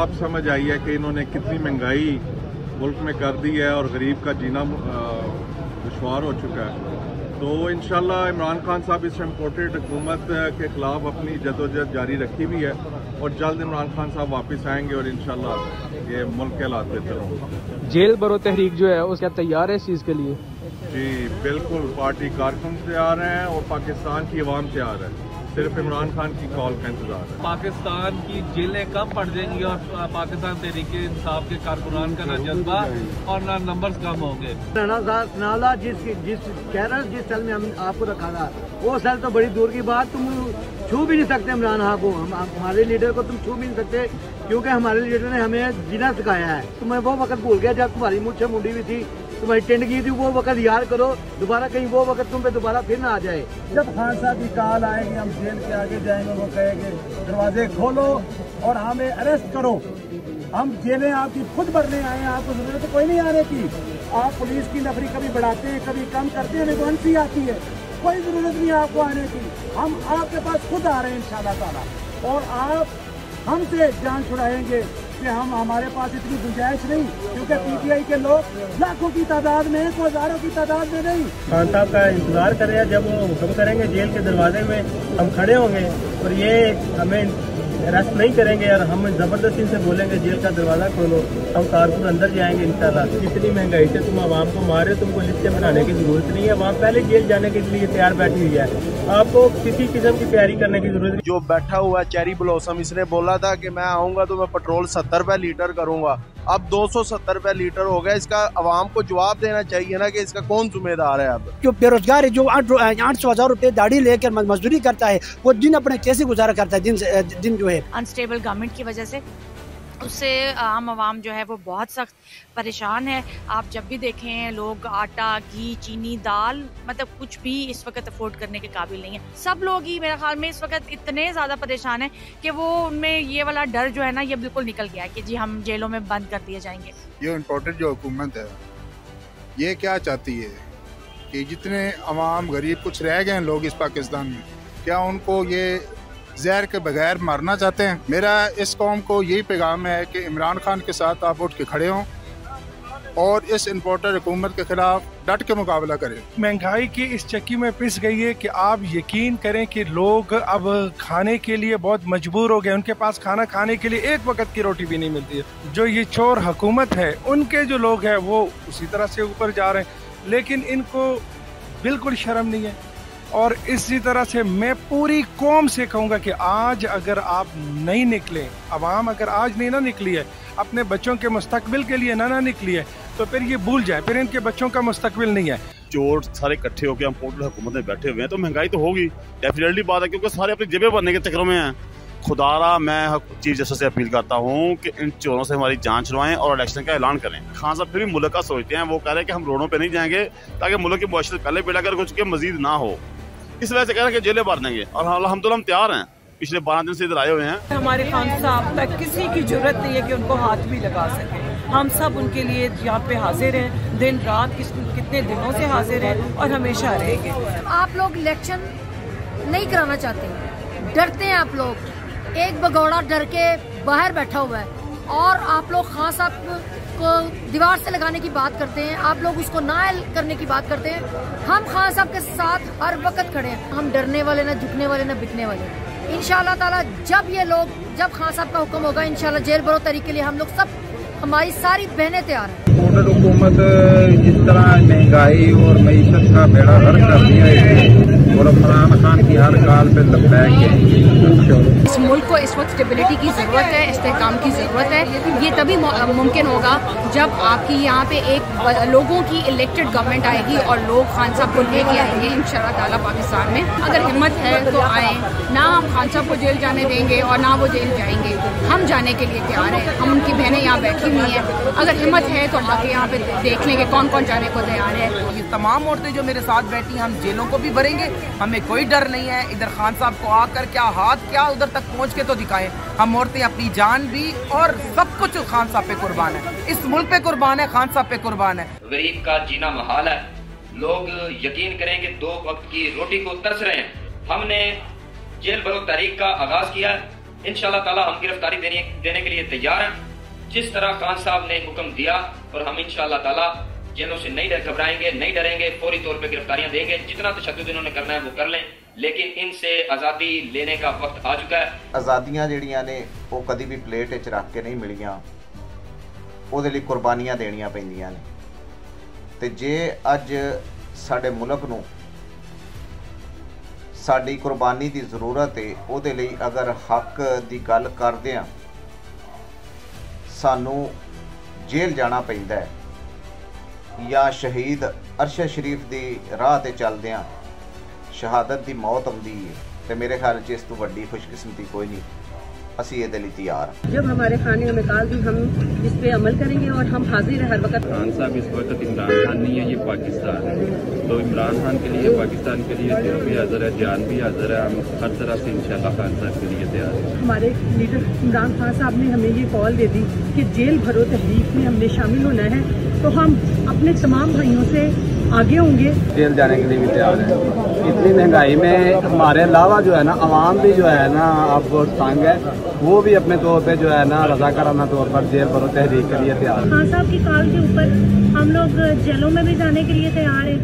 अब समझ आई है कि इन्होंने कितनी महंगाई मुल्क में कर दी है और गरीब का जीना दुश्वार हो चुका है। तो इंशाल्लाह इमरान खान साहब इस इम्पोर्टेड हुकूमत के खिलाफ अपनी जदोजहद जारी रखी हुई है और जल्द इमरान खान साहब वापस आएंगे और इंशाल्लाह ये मुल्क के हालात बेहतर होंगे। जेल भरो तहरीक जो है उसका तैयार है इस चीज़ के लिए? जी बिल्कुल, पार्टी कारकुन तैयार हैं और पाकिस्तान की आवाम तैयार है, सिर्फ इमरान खान की कॉल का इंतजार है। पाकिस्तान की जेलें कम पड़ जाएंगी और पाकिस्तान तहरीके इंसाफ के कारकुनान का ना जज्बा और ना नंबर्स कम होंगे। जिस सेल में हम आपको रखा था वो सेल तो बड़ी दूर की बात, तुम छू भी नहीं सकते इमरान खान को, हमारे लीडर को तुम छू भी नहीं सकते क्योंकि हमारे लीडर ने हमें जीना सिखाया है। तुम्हें वो वक्त भूल गया जब तुम्हारी मुझसे मुंडी हुई थी, तुम्हारी टेंट की थी, वो वक्त याद करो दोबारा, कहीं वो वक्त तुम पे दोबारा फिर ना आ जाए। जब खान साहब की कॉल आएगी हम जेल के आगे जाएंगे, वो कहेंगे दरवाजे खोलो और हमें अरेस्ट करो। हम जेलें आपकी खुद भरने आए हैं, आपको जरूरत तो कोई नहीं आने की। आप पुलिस की नफरी कभी बढ़ाते हैं कभी कम करते हैं, रेगुलेंसी आती है, कोई जरूरत नहीं आपको आने की। हम आपके पास खुद आ रहे हैं इंशाल्लाह ताला, और आप हमसे जान छुड़ाएंगे कि हम हमारे पास इतनी गुंजाइश नहीं, क्योंकि पीटीआई के लोग लाखों की तादाद में हैं, कोई हजारों की तादाद में नहीं। खान साहब का इंतजार कर रहे हैं, जब वो हुक्म करेंगे जेल के दरवाजे में हम खड़े होंगे और ये हमें अरेस्ट नहीं करेंगे और हम जबरदस्ती से बोलेंगे जेल का दरवाजा खोलो, हम कारकुन अंदर जाएंगे इंशाल्लाह। जितनी महंगाई से तुम आवाम को मार रहे हो, तुमको लिस्टें बनाने की जरूरत नहीं है, आवाम पहले जेल जाने के लिए तैयार बैठी हुई है, आपको किसी किस्म की तैयारी करने की जरूरत नहीं। जो बैठा हुआ है चेरी ब्लॉसम, इसने बोला था कि मैं आऊंगा तो मैं पेट्रोल 70 रुपए लीटर करूंगा, अब 270 रुपए लीटर हो गया। इसका आवाम को जवाब देना चाहिए ना कि इसका कौन जिम्मेदार है। अब जो बेरोजगार है, जो 800,000 रुपए दाढ़ी लेकर मजदूरी करता है, वो दिन अपने कैसे गुजारा करता है, दिन जो है अनस्टेबल गवर्नमेंट की वजह से, उससे आम आवाम जो है वो बहुत सख्त परेशान है। आप जब भी देखें लोग आटा, घी, चीनी, दाल, मतलब कुछ भी इस वक्त अफोर्ड करने के काबिल नहीं है। सब लोग ही मेरे ख्याल में इस वक्त इतने ज़्यादा परेशान हैं कि वो उनमें ये वाला डर जो है ना, ये बिल्कुल निकल गया है कि जी हम जेलों में बंद कर दिए जाएंगे। ये इम्पोर्टेंट जो हुकूमत है ये क्या चाहती है कि जितने अवाम गरीब कुछ रह गए हैं लोग इस पाकिस्तान में, क्या उनको ये जहर के बगैर मारना चाहते हैं? मेरा इस कौम को यही पैगाम है कि इमरान खान के साथ आप उठ के खड़े हों और इस इम्पोर्टेड हुकूमत के खिलाफ डट के मुकाबला करें। महंगाई की इस चक्की में पिस गई है कि आप यकीन करें कि लोग अब खाने के लिए बहुत मजबूर हो गए, उनके पास खाना खाने के लिए एक वक्त की रोटी भी नहीं मिलती है। जो ये चोर हुकूमत है उनके जो लोग हैं वो उसी तरह से ऊपर जा रहे हैं, लेकिन इनको बिल्कुल शर्म नहीं है। और इसी तरह से मैं पूरी कौम से कहूँगा कि आज अगर आप नहीं निकले, अवाम अगर आज नहीं ना निकली है, अपने बच्चों के मुस्तकबिल के लिए ना निकली है, तो फिर ये भूल जाए, फिर इनके बच्चों का मुस्तकबिल नहीं है। चोर सारे इकट्ठे होकर हम पोर्टल हुकूमत में बैठे हुए हैं, तो महंगाई तो होगी, डेफिनेटली बात है, क्योंकि सारे अपनी जेबें भरने के चक्रों में हैं। खुदारा मैं चीफ जस्टिस से अपील करता हूँ कि इन चोरों से हमारी जांच छुड़वाएं और इलेक्शन का ऐलान करें। खान साहब फिर भी मुल्क का सोचते हैं, वो कह रहे हैं कि हम रोडों पे नहीं जाएंगे ताकि मुल्क की मुआशरत पहले बेड़ा कर कुछ के मजीद ना हो, इस वजह से कह रहे हैं कि जेलें भर देंगे। और हम तैयार हैं, पिछले 12 दिन से इधर आए हुए हैं। हमारे खान साहब तक किसी की जरूरत नहीं है कि उनको हाथ भी लगा सके, हम सब उनके लिए यहाँ पे हाजिर हैं, दिन रात कितने दिनों से हाजिर हैं और हमेशा रहेंगे। आप लोग इलेक्शन नहीं कराना चाहते, डरते हैं आप लोग, एक भगौड़ा डर के बाहर बैठा हुआ है और आप लोग खान साहब को दीवार से लगाने की बात करते हैं, आप लोग उसको नायल करने की बात करते हैं। हम खान साहब के साथ हर वक्त खड़े हैं, हम डरने वाले ना झुकने वाले ना बिकने वाले। इंशाल्लाह ताला जब खान साहब का हुक्म होगा, इंशाल्लाह जेल भरो तहरीक के लिए हम लोग सब, हमारी सारी बहनें तैयार हैं। हुकूमत जिस तरह महंगाई और मईशत का बेड़ा गर्क कर दिया है और इमरान खान की हर गाल पे लपटाएंगे। इस मुल्क को इस वक्त स्टेबिलिटी की ज़रूरत है, इस्तेहकाम की ज़रूरत है। ये तभी मुमकिन होगा जब आपकी यहाँ पे एक लोगों की इलेक्टेड गवर्नमेंट आएगी और लोग खान साहब को लेके आएंगे इंशाल्लाह ताला पाकिस्तान में। अगर हिम्मत है तो आए, ना हम खान साहब को जेल जाने देंगे और ना वो जेल जाएंगे, हम जाने के लिए तैयार हैं। हम उनकी बहनें यहाँ बैठी हुई हैं, अगर हिम्मत है तो आके यहाँ पे देख लेंगे कौन कौन जाने को तैयार है। ये तमाम औरतें जो मेरे साथ बैठी हैं, हम जेलों को भी भरेंगे, हमें कोई डर नहीं है। इधर खान साहब को आकर क्या हाथ क्या उधर तक पहुँच के तो दिखाएं। हम औरतें अपनी जान भी और सब कुछ खान साहब पे कुर्बान है, इस मुल्क पे कुर्बान है, खान साहब पे कुर्बान है। गरीब का जीना महाल है, लोग यकीन करें कि 2 वक्त की रोटी को तरस रहे हैं। हमने जेल भरो तहरीक का आगाज किया है इंशाल्लाह ताला हम गिरफ्तारी देने के लिए तैयार हैं। जिस तरह खान साहब ने हुक्म दिया और हम इंशाल्लाह ताला जेलों से नहीं घबराएंगे, नहीं डरेंगे, फौरी तौर पे गिरफ्तारियां देंगे। जितना तशद्दुद इन्होंने करना है वो कर लें, लेकिन इनसे आज़ादी लेने का वक्त आ चुका है। आज़ादियां जिहड़ियां ने वो कदी भी प्लेट च रख के नहीं मिलियां, ਉਹਦੇ ਲਈ ਕੁਰਬਾਨੀਆਂ ਦੇਣੀਆਂ ਪੈਂਦੀਆਂ ਨੇ। ਤੇ ਜੇ ਅੱਜ ਸਾਡੇ ਮੁਲਕ ਨੂੰ ਸਾਡੀ ਕੁਰਬਾਨੀ ਦੀ ਜ਼ਰੂਰਤ ਹੈ, ਉਹਦੇ ਲਈ ਅਗਰ ਹੱਕ ਦੀ ਗੱਲ ਕਰਦੇ ਆ ਸਾਨੂੰ ਜੇਲ੍ਹ ਜਾਣਾ ਪੈਂਦਾ ਹੈ ਜਾਂ ਸ਼ਹੀਦ ਅਰਸ਼ਦ ਸ਼ਰੀਫ ਦੀ ਰਾਹ ਤੇ ਚੱਲਦੇ ਆ ਸ਼ਹਾਦਤ ਦੀ ਮੌਤ ਆਉਂਦੀ ਹੈ, ਤੇ ਮੇਰੇ ਖਿਆਲ 'ਚ ਇਸ ਤੋਂ ਵੱਡੀ ਖੁਸ਼ਕਿਸਮਤੀ ਕੋਈ ਨਹੀਂ। असी ये दिली तैयार। जब हमारे खाने में काल दी हम इस पे अमल करेंगे और हम हाजिर है हर वक्त। खान साहब इस वक्त इमरान खान नहीं है, ये पाकिस्तान है। तो इमरान खान के लिए, पाकिस्तान के लिए दिल भी हाजिर है, जान भी हाजिर है। हम हर तरह से इंशाल्लाह खान साहब के लिए तैयार हैं। हमारे लीडर इमरान खान साहब ने हमें ये कॉल दे दी कि जेल भरो तहरीक में हमने शामिल होना है, तो हम अपने तमाम भाइयों से आगे होंगे। जेल जाने के लिए भी तैयार है। इतनी महंगाई में हमारे अलावा जो है ना आवाम भी जो है ना अब तंग है, वो भी अपने तौर पे जो है ना रज़ाकाराना तौर पर जेल भरो तहरीक के लिए तैयार है। खान साहब की कॉल के ऊपर हम लोग जेलों में भी जाने के लिए तैयार हैं।